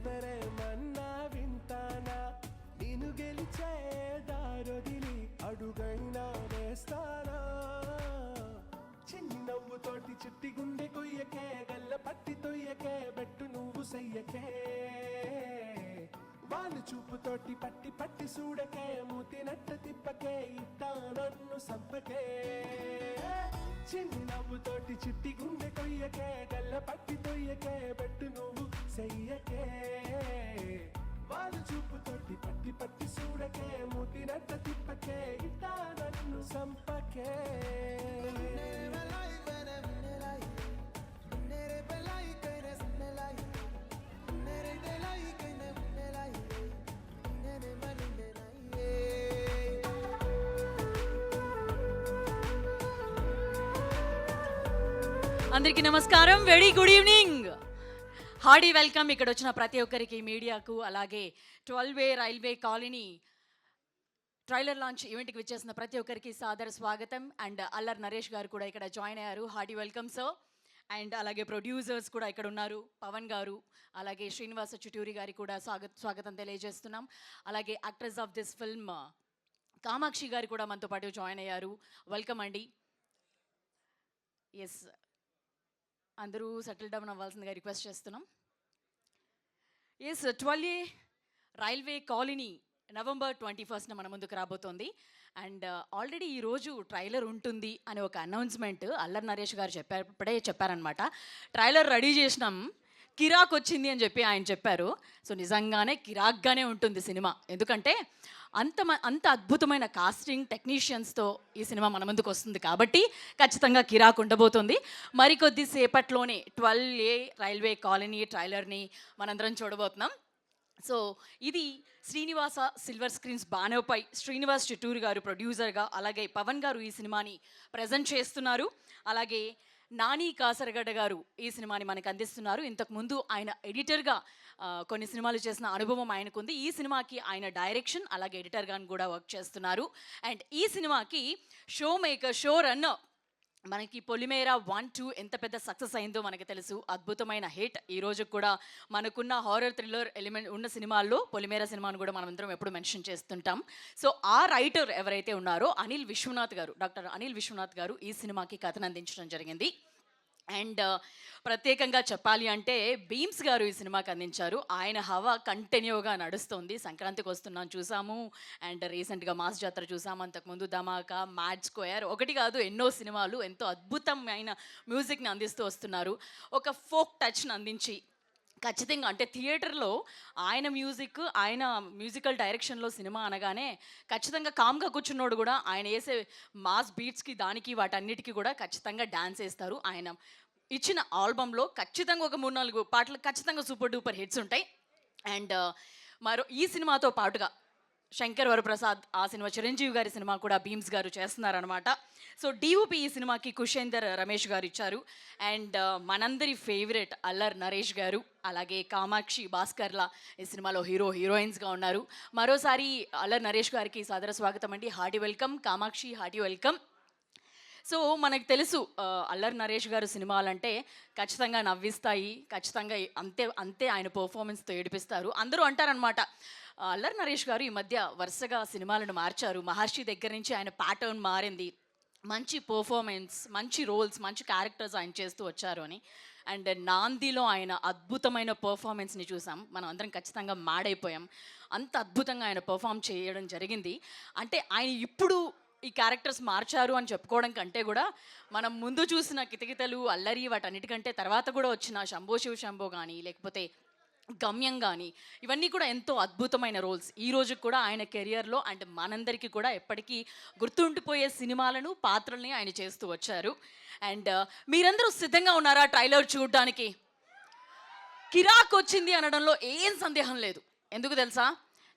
ఎదరేమన్నా వింటానా, నేను గెలిచే దారొదిలి అడుగైనా వేస్తానా. చిన్ని నవ్వుతోటి చిట్టి గుండె కొయ్యకే, గల్ల పట్టి తొయ్యకే, బెట్టు నువ్వు సయ్యకే. వాళ్ళు చూపుతోటి పట్టి పట్టి చూడకే, మూతి నట్ట తిప్పకే, ఇట్టా నన్ను సంపకే. చిన్ని నవ్వుతోటి చిట్టి గుండె కొయ్యకే, గల్ల పట్టి తొయ్యకే, బెట్టు నువ్వు సయ్యకే. వాళ్ళు చూపుతోటి పట్టి పట్టి చూడకే, మూతి నట్ట తిప్పకే, ఇట్టా నన్ను సంపకే. అందరికీ నమస్కారం, very good evening, Hardy welcome. ఇక్కడ వచ్చిన ప్రతి ఒక్కరికి, మీడియాకు, అలాగే 12A railway colony trailer launch ఈవెంట్కి విచ్చేసిన ప్రతి ఒక్కరికి సాదర స్వాగతం. అండ్ అల్లర్ నరేష్ గారు కూడా ఇక్కడ జాయిన్ అయ్యారు, హార్డీ వెల్కమ్ సార్. అండ్ అలాగే ప్రొడ్యూసర్స్ కూడా ఇక్కడ ఉన్నారు, పవన్ గారు, అలాగే శ్రీనివాస చిటూరి గారి కూడా స్వాగతం తెలియజేస్తున్నాం. అలాగే actress of this film Kamakshi గారు కూడా మనతో పాటు జాయిన్ అయ్యారు, వెల్కమ్ అండి. ఎస్, అందరూ సెటిల్ డౌన్ అవ్వాల్సిందిగా రిక్వెస్ట్ చేస్తున్నాం. Yes, 12A railway colony November 21st మన ముందుకు రాబోతోంది. అండ్ ఆల్రెడీ ఈరోజు ట్రైలర్ ఉంటుంది అనే ఒక అనౌన్స్మెంట్ అల్లర్ నరేష్ గారు ఇప్పుడే చెప్పారనమాట. ట్రైలర్ రెడీ చేసినాం, కిరాక్ వచ్చింది అని చెప్పి ఆయన చెప్పారు. సో నిజంగానే కిరాక్గానే ఉంటుంది సినిమా, ఎందుకంటే అంత అద్భుతమైన కాస్టింగ్ టెక్నీషియన్స్తో ఈ సినిమా మన ముందుకు వస్తుంది కాబట్టి ఖచ్చితంగా కిరాక్ ఉండబోతుంది. మరికొద్ది సేపట్లోనే 12A రైల్వే కాలనీ ట్రైలర్ని మనందరం చూడబోతున్నాం. సో ఇది శ్రీనివాస సిల్వర్ స్క్రీన్స్ బానోపై శ్రీనివాస్ చిట్టూరు గారు ప్రొడ్యూసర్గా, అలాగే పవన్ గారు ఈ సినిమాని ప్రజెంట్ చేస్తున్నారు. అలాగే నాని కాసరగడ్డ గారు ఈ సినిమాని మనకు అందిస్తున్నారు. ఇంతకుముందు ఆయన ఎడిటర్గా కొన్ని సినిమాలు చేసిన అనుభవం ఆయనకుంది. ఈ సినిమాకి ఆయన డైరెక్షన్ అలాగే ఎడిటర్గా కూడా వర్క్ చేస్తున్నారు. అండ్ ఈ సినిమాకి షో మేకర్, షో రన్నర్ మనకి పొలిమేర 1-2 ఎంత పెద్ద సక్సెస్ అయిందో మనకి తెలుసు, అద్భుతమైన హిట్. ఈ రోజు కూడా మనకున్న హారర్ థ్రిల్లర్ ఎలిమెంట్ ఉన్న సినిమాల్లో పొలిమేర సినిమాను కూడా మనం అందరం ఎప్పుడు మెన్షన్ చేస్తుంటాం. సో ఆ రైటర్ ఎవరైతే ఉన్నారో అనిల్ విశ్వనాథ్ గారు, డాక్టర్ అనిల్ విశ్వనాథ్ గారు ఈ సినిమాకి కథను అందించడం జరిగింది. అండ్ ప్రత్యేకంగా చెప్పాలి అంటే బీమ్స్ గారు ఈ సినిమాకి అందించారు. ఆయన హవా కంటిన్యూగా నడుస్తుంది. సంక్రాంతికి వస్తున్నాం చూసాము, అండ్ రీసెంట్గా మాస్ జాతర చూసాము, అంతకుముందు ధమాకా, మ్యాడ్ స్క్వేర్, ఒకటి కాదు ఎన్నో సినిమాలు ఎంతో అద్భుతమైన మ్యూజిక్ని అందిస్తూ వస్తున్నారు. ఒక ఫోక్ టచ్ని అందించి ఖచ్చితంగా అంటే థియేటర్లో ఆయన మ్యూజిక్, ఆయన మ్యూజికల్ డైరెక్షన్లో సినిమా అనగానే ఖచ్చితంగా కామ్గా కూర్చున్నోడు కూడా ఆయన వేసే మాస్ బీట్స్కి దానికి వాటన్నిటికీ కూడా ఖచ్చితంగా డ్యాన్స్ వేస్తారు. ఆయన ఇచ్చిన ఆల్బంలో ఖచ్చితంగా ఒక 3-4 పాటలు ఖచ్చితంగా సూపర్ డూపర్ హిట్స్ ఉంటాయి. అండ్ ఈ సినిమాతో పాటుగా శంకర్ వరప్రసాద్ ఆ సినిమా, చిరంజీవి గారి సినిమా కూడా బీమ్స్ గారు చేస్తున్నారనమాట. సో డిఓపి ఈ సినిమాకి కుషేందర్ రమేష్ గారు ఇచ్చారు. అండ్ మనందరి ఫేవరెట్ అల్లర్ నరేష్ గారు, అలాగే కామాక్షి, భాస్కర్లా ఈ సినిమాలో హీరోయిన్స్గా ఉన్నారు. మరోసారి అల్లర్ నరేష్ గారికి సాదర స్వాగతం అండి, hearty welcome. Kamakshi, hearty welcome. So మనకు తెలుసు అల్లర్ నరేష్ గారు సినిమాలంటే ఖచ్చితంగా నవ్విస్తాయి, ఖచ్చితంగా అంతే ఆయన పర్ఫార్మెన్స్తో ఏడిపిస్తారు. అందరూ అంటారనమాట అల్లర్ నరేష్ గారు ఈ మధ్య వరుసగా సినిమాలను మార్చారు, మహర్షి దగ్గర నుంచి ఆయన ప్యాటర్న్ మారింది, మంచి పర్ఫార్మెన్స్, మంచి రోల్స్, మంచి క్యారెక్టర్స్ ఆయన చేస్తూ వచ్చారు అని. అండ్ నాందిలో ఆయన అద్భుతమైన పర్ఫార్మెన్స్ని చూసాం, మనం అందరం ఖచ్చితంగా మాడైపోయాం. అంత అద్భుతంగా ఆయన పర్ఫామ్ చేయడం జరిగింది. అంటే ఆయన ఇప్పుడు ఈ క్యారెక్టర్స్ మార్చారు అని చెప్పుకోవడం కంటే కూడా మనం ముందు చూసిన కితకితలు, అల్లరి, వాటన్నిటికంటే తర్వాత కూడా వచ్చిన శంభో శివ శంభో కానీ, లేకపోతే గమ్యం కానీ, ఇవన్నీ కూడా ఎంతో అద్భుతమైన రోల్స్. ఈ రోజు కూడా ఆయన కెరియర్లో అండ్ మనందరికీ కూడా ఎప్పటికీ గుర్తుండిపోయే సినిమాలను, పాత్రల్ని ఆయన చేస్తూ వచ్చారు. అండ్ మీరందరూ సిద్ధంగా ఉన్నారా ట్రైలర్ చూడడానికి? కిరాక్ వచ్చింది అనడంలో ఏం సందేహం లేదు. ఎందుకు తెలుసా?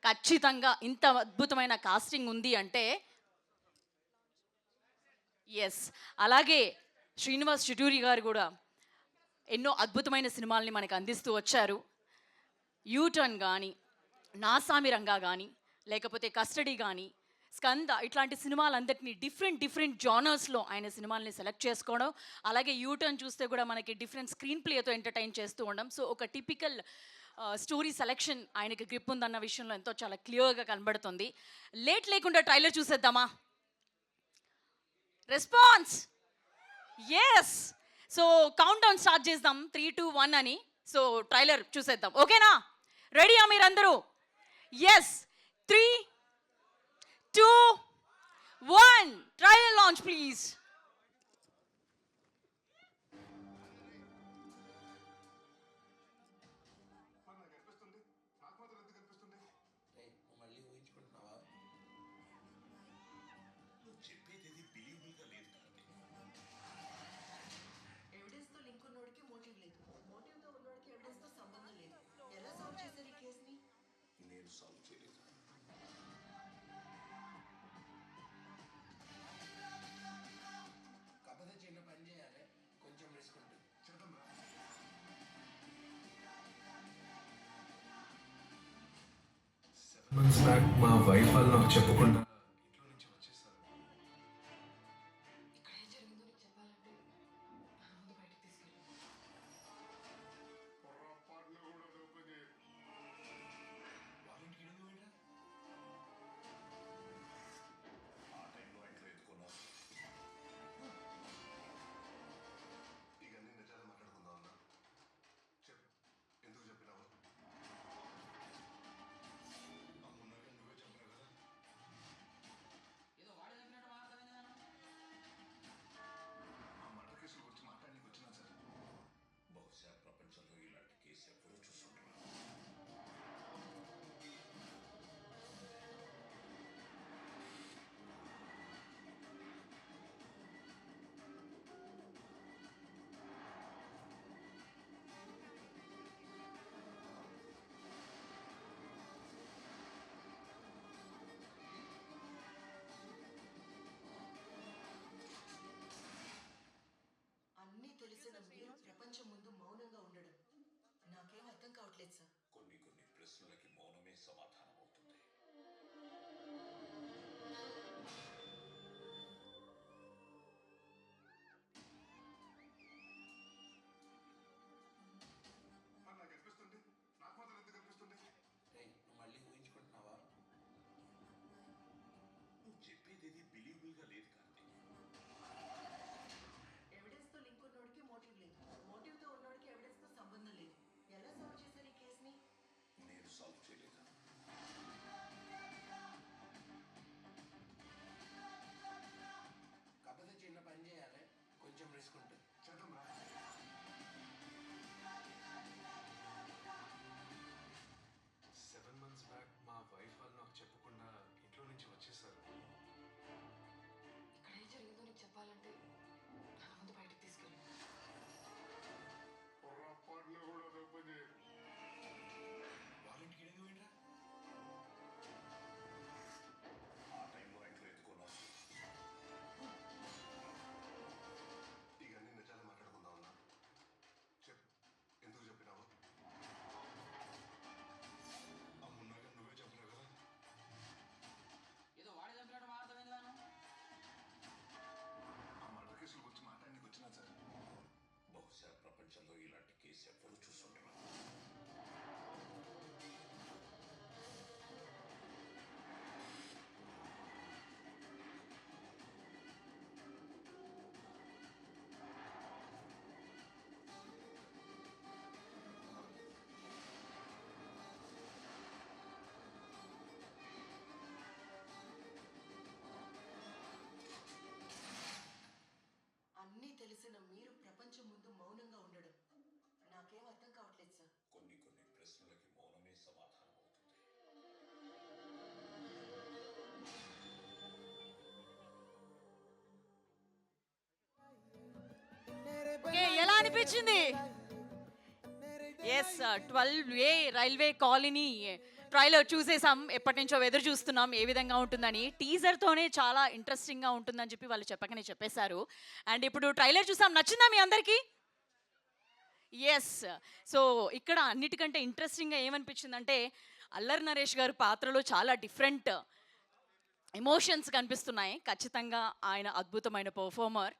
ఖచ్చితంగా ఇంత అద్భుతమైన కాస్టింగ్ ఉంది అంటే ఎస్. అలాగే శ్రీనివాస్ చిటూరి గారు కూడా ఎన్నో అద్భుతమైన సినిమాల్ని మనకు అందిస్తూ వచ్చారు. యూటర్న్ కానీ, నాసామి రంగా కానీ, లేకపోతే కస్టడీ కానీ, స్కంద, ఇట్లాంటి సినిమాలందరినీ డిఫరెంట్ జానర్స్లో ఆయన సినిమాల్ని సెలెక్ట్ చేసుకోవడం, అలాగే యూటర్న్ చూస్తే కూడా మనకి డిఫరెంట్ స్క్రీన్ ప్లేతో ఎంటర్టైన్ చేస్తూ ఉండడం. సో ఒక టిపికల్ స్టోరీ సెలెక్షన్ ఆయనకి గ్రిప్ ఉందన్న విషయంలో ఎంతో చాలా క్లియర్గా కనబడుతుంది. లేట్ లేకుండా ట్రైలర్ చూసేద్దామా? Response yes. So countdown start చేద్దాం 3, 2, 1 అని. సో ట్రైలర్ చూసేద్దాం. ఓకేనా? రెడీయా మీరందరూ? ఎస్. 3, 2, 1 trailer launch please. మళ్ళీ ఊహించుకుంటున్నావా? నువ్వు చెప్పేది బిలీవబుల్గా లేదు కాబట్టి. ఎవిడెన్స్ తో లింక్ ఉన్నోడికి మోటివ్ లేదు, మోటివ్ తో ఉన్నోడికి ఎవిడెన్స్ తో సంబంధం లేదు. ఎలా సాల్వ్ చేశారు ఈ కేసుని? నేను సాల్వ్ చేయలేదు. కాకపోతే చిన్న పని చేయాలి, కొంచెం రిస్క్ ఉంటుంది. చేద్దాం. మంత్స్ బ్యాక్ మా వైఫ్ వాళ్ళు నాకు చెప్పకుండా ఇంట్లో నుంచి వచ్చేసారు. ఇక్కడ ఏం జరిగిందో నీకు చెప్పాలంటే నా ముందు బయటకు తీసుకెళ్ళు. వారంటీ ఇవ్వడం ఆ టైంలో ఎంటర్ ఎత్తుకున్నా. ఇక అన్ని నిజాలు మాట్లాడుకుందాం అన్నా. చెప్పు, ఎందుకు చెప్పినావు? అమ్మున్నాక నువ్వే చెప్పావు కదా. ఆ మర్డర్ కేసు గురించి మాట్లాడడానికి వచ్చినా సార్. బహుశా ప్రపంచంలో ఇలాంటి కేసు ఎప్పుడూ చూస్తుంటారు. అన్నీ తెలిసిన మీరు ప్రపంచం ముందు మౌనంగా ఉండడం నాకేం అర్థం కావట్లేదు సార్. కొన్ని ప్రశ్నలకి మౌనమే సమాధానం అవుతుంది. నాకు అనిపిస్తుంది, నాకు మాత్రం ఎందుకు అనిపిస్తుంది? మళ్ళీ ఊహించుకుంటున్నావా? నువ్వు చెప్పేది బిలీవబుల్గా లేదు కాబట్టి. ఎవిడెన్స్ తో లింక్ ఉన్నోడికి మోటివ్ లేదు, మోటివ్ తో ఉన్నోడికి ఎవిడెన్స్ తో సంబంధం లేదు. ఎలా సాల్వ్ చేశారు ఈ కేసుని? నేను సాల్వ్ చేయలేదు. కాకపోతే చిన్న పని చేయాలి, కొంచెం రిస్క్ ఉంటుంది. చేద్దాం. 7 months బ్యాక్ మా వైఫ్ వాళ్ళు నాకు చెప్పకుండా ఇంట్లో నుంచి వచ్చేసారు. ఇక్కడ ఏం జరిగిందో నీకు చెప్పాలంటే నా ముందు బయటకు తీసుకెళ్ళు. వారంటీ ఇవ్వడం ఆ టైంలో ఎంటర్ ఎత్తుకున్నా. ఇక అన్ని నిజాలు మాట్లాడుకుందాం అన్నా. చెప్పు, ఎందుకు చెప్పినావు? అమ్మున్నాక నువ్వే చెప్పావు కదా. ఆ మర్డర్ కేసుల గురించి మాట్లాడడానికి వచ్చినా సార్. బహుశా ప్రపంచంలో ఇలాంటి కేసు ఎప్పుడూ చూస్తుంటారు. అన్నీ తెలిసిన మీరు ప్రపంచం ముందు మౌనంగా ఉండడం నాకేం అర్థం కావట్లేదు సార్. కొన్ని ప్రశ్నలకి మౌనమే సమాధానం అవుతుంది. ఓకే, ఎలా అనిపించింది? Yes, 12A railway colony trailer చూసేసాం. ఎప్పటి నుంచో ఎదురు చూస్తున్నాం ఏ విధంగా ఉంటుందని. టీజర్తోనే చాలా ఇంట్రెస్టింగ్గా ఉంటుందని చెప్పి వాళ్ళు చెప్పకనే చెప్పేశారు. అండ్ ఇప్పుడు ట్రైలర్ చూసాం, నచ్చిందా మీ అందరికీ? ఎస్. సో ఇక్కడ అన్నిటికంటే ఇంట్రెస్టింగ్గా ఏమనిపించిందంటే అల్లరి నరేష్ గారు పాత్రలో చాలా డిఫరెంట్ ఎమోషన్స్ కనిపిస్తున్నాయి. ఖచ్చితంగా ఆయన అద్భుతమైన పర్ఫార్మర్.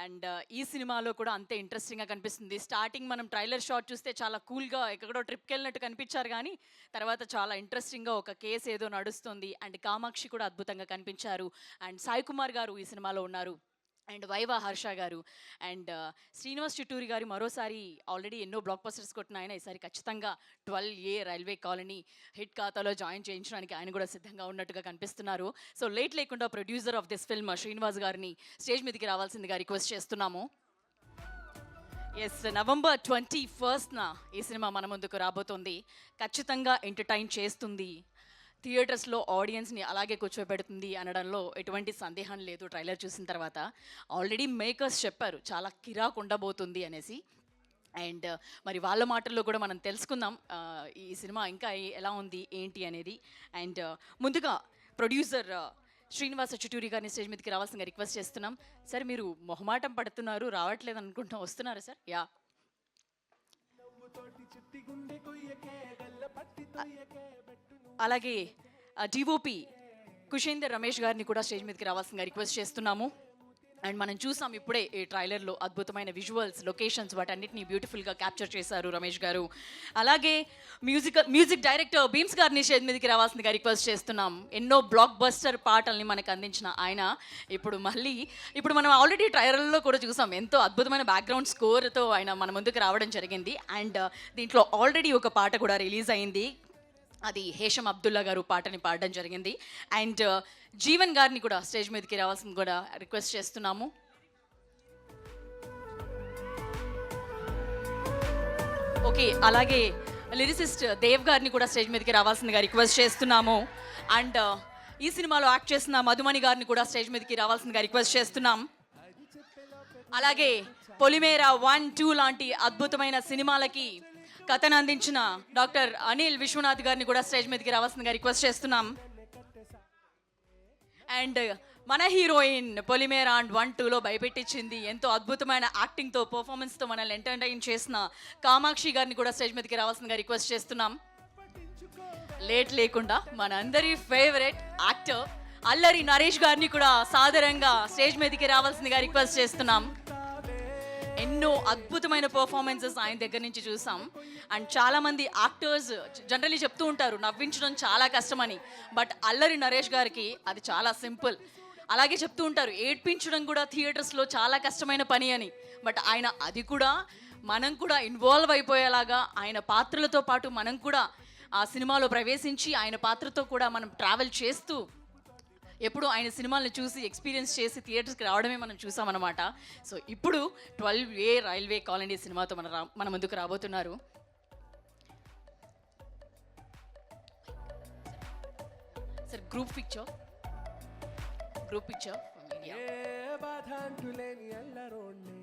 అండ్ ఈ సినిమాలో కూడా అంతే ఇంట్రెస్టింగ్గా కనిపిస్తుంది. స్టార్టింగ్ మనం ట్రైలర్ షాట్ చూస్తే చాలా కూల్గా ఎక్కడో ట్రిప్కి వెళ్ళినట్టు కనిపించారు, కానీ తర్వాత చాలా ఇంట్రెస్టింగ్గా ఒక కేసు ఏదో నడుస్తుంది. అండ్ కామాక్షి కూడా అద్భుతంగా కనిపించారు. అండ్ సాయి కుమార్ గారు ఈ సినిమాలో ఉన్నారు. అండ్ వైవా హర్ష గారు అండ్ శ్రీనివాస్ చిట్టూరి గారు మరోసారి ఆల్రెడీ ఎన్నో బ్లాక్ బస్టర్స్ కొట్టిన ఆయన ఈసారి ఖచ్చితంగా 12A రైల్వే కాలనీ హిట్ ఖాతాలో జాయిన్ చేయించడానికి ఆయన కూడా సిద్ధంగా ఉన్నట్టుగా కనిపిస్తున్నారు. సో లేట్ లేకుండా producer of this film Srinivas గారిని స్టేజ్ మీదకి రావాల్సిందిగా రిక్వెస్ట్ చేస్తున్నాము. ఎస్, November 21st ఈ సినిమా మన ముందుకు రాబోతోంది. ఖచ్చితంగా ఎంటర్టైన్ చేస్తుంది, థియేటర్స్లో ఆడియన్స్ని అలాగే కూర్చోబెడుతుంది అనడంలో ఎటువంటి సందేహం లేదు. ట్రైలర్ చూసిన తర్వాత ఆల్రెడీ మేకర్స్ చెప్పారు చాలా కిరాక్ ఉండబోతుంది అనేసి. అండ్ మరి వాళ్ళ మాటల్లో కూడా మనం తెలుసుకుందాం ఈ సినిమా ఇంకా ఎలా ఉంది ఏంటి అనేది. అండ్ ముందుగా ప్రొడ్యూసర్ శ్రీనివాస చిట్టూరి గారిని స్టేజ్ మీదకి రావాల్సిందిగా రిక్వెస్ట్ చేస్తున్నాం. సార్, మీరు మొహమాటం పడుతున్నారు, రావట్లేదు అనుకుంటా, వస్తున్నారా సార్? యా. అలాగే డిఓపి కుషేందర్ రమేష్ గారిని కూడా స్టేజ్ మీదకి రావాల్సిందిగా రిక్వెస్ట్ చేస్తున్నాము. అండ్ మనం చూసాం ఇప్పుడే ఈ ట్రైలర్లో అద్భుతమైన విజువల్స్, లొకేషన్స్ వాటన్నిటిని బ్యూటిఫుల్గా క్యాప్చర్ చేశారు రమేష్ గారు. అలాగే మ్యూజిక్ డైరెక్టర్ బీమ్స్ గారిని స్టేజ్ మీదకి రావాల్సిందిగా రిక్వెస్ట్ చేస్తున్నాం. ఎన్నో బ్లాక్ బస్టర్ పాటల్ని మనకు అందించిన ఆయన ఇప్పుడు మనం ఆల్రెడీ ట్రైలర్లో కూడా చూసాం, ఎంతో అద్భుతమైన బ్యాక్గ్రౌండ్ స్కోర్తో ఆయన మన ముందుకు రావడం జరిగింది. అండ్ దీంట్లో ఆల్రెడీ ఒక పాట కూడా రిలీజ్ అయింది, అది హేషం అబ్దుల్లా గారు పాటని పాడడం జరిగింది. అండ్ జీవన్ గారిని కూడా స్టేజ్ మీదకి రావాల్సింది కూడా రిక్వెస్ట్ చేస్తున్నాము. ఓకే, అలాగే లిరిసిస్ట్ దేవ్ గారిని కూడా స్టేజ్ మీదకి రావాల్సిందిగా రిక్వెస్ట్ చేస్తున్నాము. అండ్ ఈ సినిమాలో యాక్ట్ చేసిన మధుమణి గారిని కూడా స్టేజ్ మీదకి రావాల్సిందిగా రిక్వెస్ట్ చేస్తున్నాం. అలాగే పొలిమేర 1, 2 లాంటి అద్భుతమైన సినిమాలకి కథను అందించిన డాక్టర్ అనిల్ విశ్వనాథ్ గారిని కూడా స్టేజ్ మీదకి రావాల్సిందిగా రిక్వెస్ట్ చేస్తున్నాం. అండ్ మన హీరోయిన్ పొలిమేర 1, 2లో భయపెట్టించింది, ఎంతో అద్భుతమైన యాక్టింగ్తో పర్ఫార్మెన్స్తో మనల్ని ఎంటర్టైన్ చేసిన కామాక్షి గారిని కూడా స్టేజ్ మీదకి రావాల్సిందిగా రిక్వెస్ట్ చేస్తున్నాం. లేట్ లేకుండా మన అందరి ఫేవరెట్ యాక్టర్ అల్లరి నరేష్ గారిని కూడా సాదరంగా స్టేజ్ మీదకి రావాల్సిందిగా రిక్వెస్ట్ చేస్తున్నాం. ఎన్నో అద్భుతమైన పర్ఫార్మెన్సెస్ ఆయన దగ్గర నుంచి చూసాం. అండ్ చాలామంది యాక్టర్స్ జనరల్లీ చెప్తూ ఉంటారు నవ్వించడం చాలా కష్టమని, బట్ అల్లరి నరేష్ గారికి అది చాలా సింపుల్. అలాగే చెప్తూ ఉంటారు ఏడ్పించడం కూడా థియేటర్స్లో చాలా కష్టమైన పని అని, బట్ ఆయన అది కూడా మనం కూడా ఇన్వాల్వ్ అయిపోయేలాగా ఆయన పాత్రలతో పాటు మనం కూడా ఆ సినిమాలో ప్రవేశించి ఆయన పాత్రతో కూడా మనం ట్రావెల్ చేస్తూ ఎప్పుడు ఆయన సినిమాలను చూసి ఎక్స్పీరియన్స్ చేసి థియేటర్స్కి రావడమే మనం చూసామన్నమాట. సో ఇప్పుడు 12A రైల్వే కాలనీ సినిమాతో మన ముందుకు రాబోతున్నారు. సార్, గ్రూప్ పిక్చర్ ఏ బాధ అంటూ లేని అల్లరోడ్ని